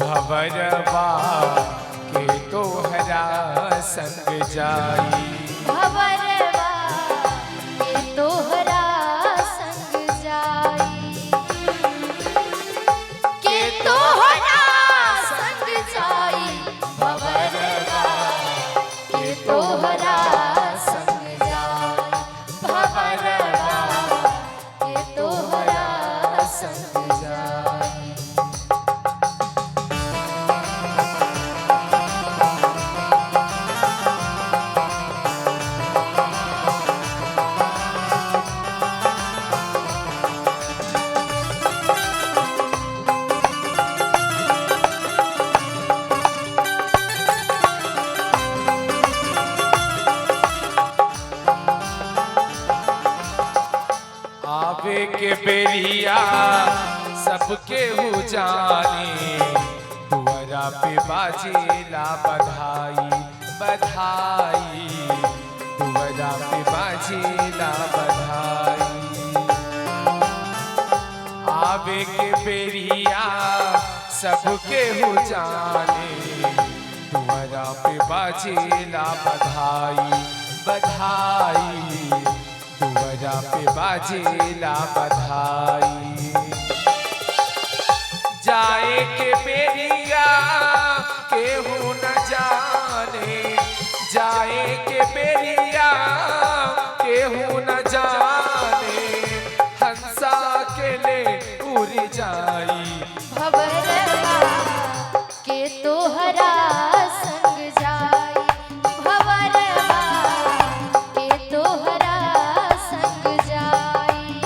भंवरवा के तोहरा संग जाई। भंवरवा के तोहरा संग जाई, के तोहरा संग जाई। भंवरवा के तोहरा संग जाई, भंवरवा के तोहरा संग जाई। आवे के बेरिया सबके हो जाने, दुआरा पे बाजेला बधाई बधाई, दुआरा पे बाजेला बधाई। आवे के बेरिया सबके हो जाने, दुआरा पे बाजेला बधाई बधाई, दुआरा पे बाजेला बधाई। जाए के बेरिया केहू न जाने, जाए के बेरिया केहू न जाने, हंसा के ले उड़ जाई। भंवरवा के तोहरा संग जाई, भंवरवा के तोहरा संग जाई,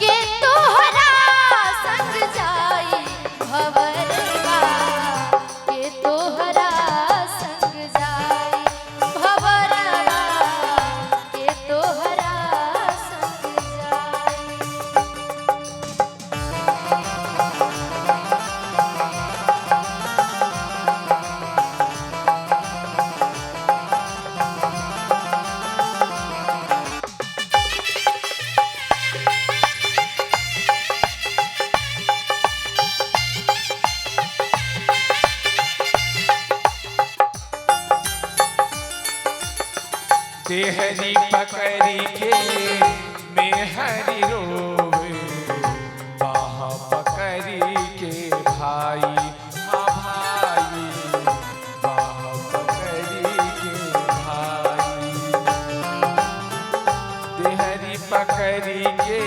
के तोहरा संग जाई। भंवरवा के तोहरा संग जाई, भंवरवा के तोहरा संग जाई। देहरी पकड़ी के मेहरी रोवे, बाह पकड़ी के भाई हाँ भाई, बाह पकड़ी के भाई। देहरी पकड़ी के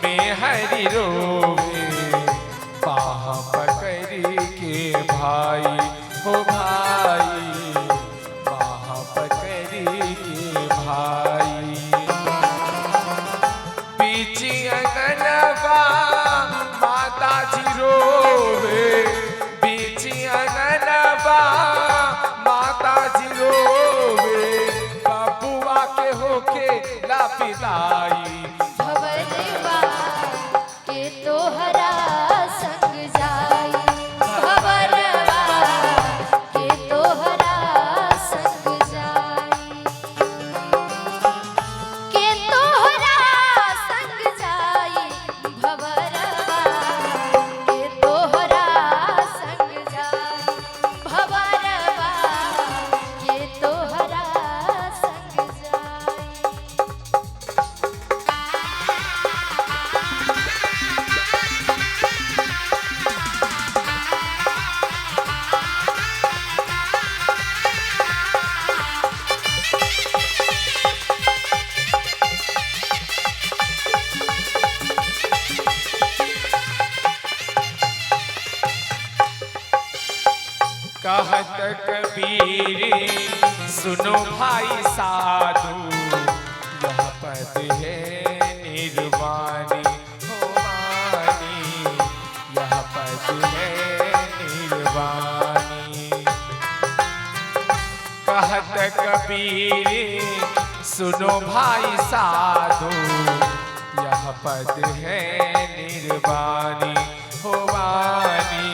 मेहरी रोवे, बाह पकड़ी के भाई हो भाई, बाह पकड़ी के भाई। पीछे अंगनवा माता जी रोवे, पीछे अंगनवा माता जी रोवे, बबुआ के होके लापिदाई। भंवरवा के तोहरा संग जाई, भंवरवा के तोहरा संग जाई, के तोहरा संग जाई। भंवरवा के तोहरा संग जाई, भंवरवा के तोहरा संग जाई। कहत कबीर सुनो भाई साधु, यह पद है निर्वाणी हो वाणी, यह पद है निर्वाणी। कहत कबीर सुनो भाई साधु, यह पद है निर्वाणी हो वाणी,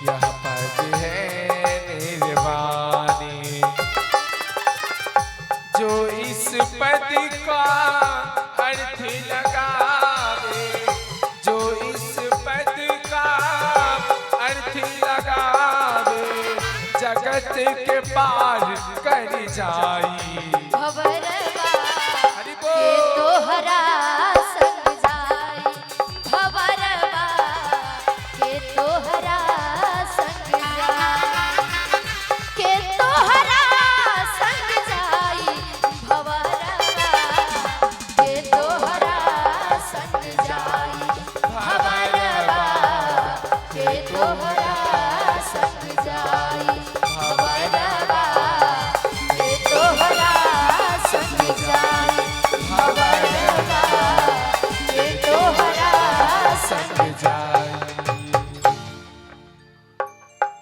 यह पद है निर्वाणी। जो इस पद का अर्थ लगावे, जो इस पद का जगत के पार कर जाई।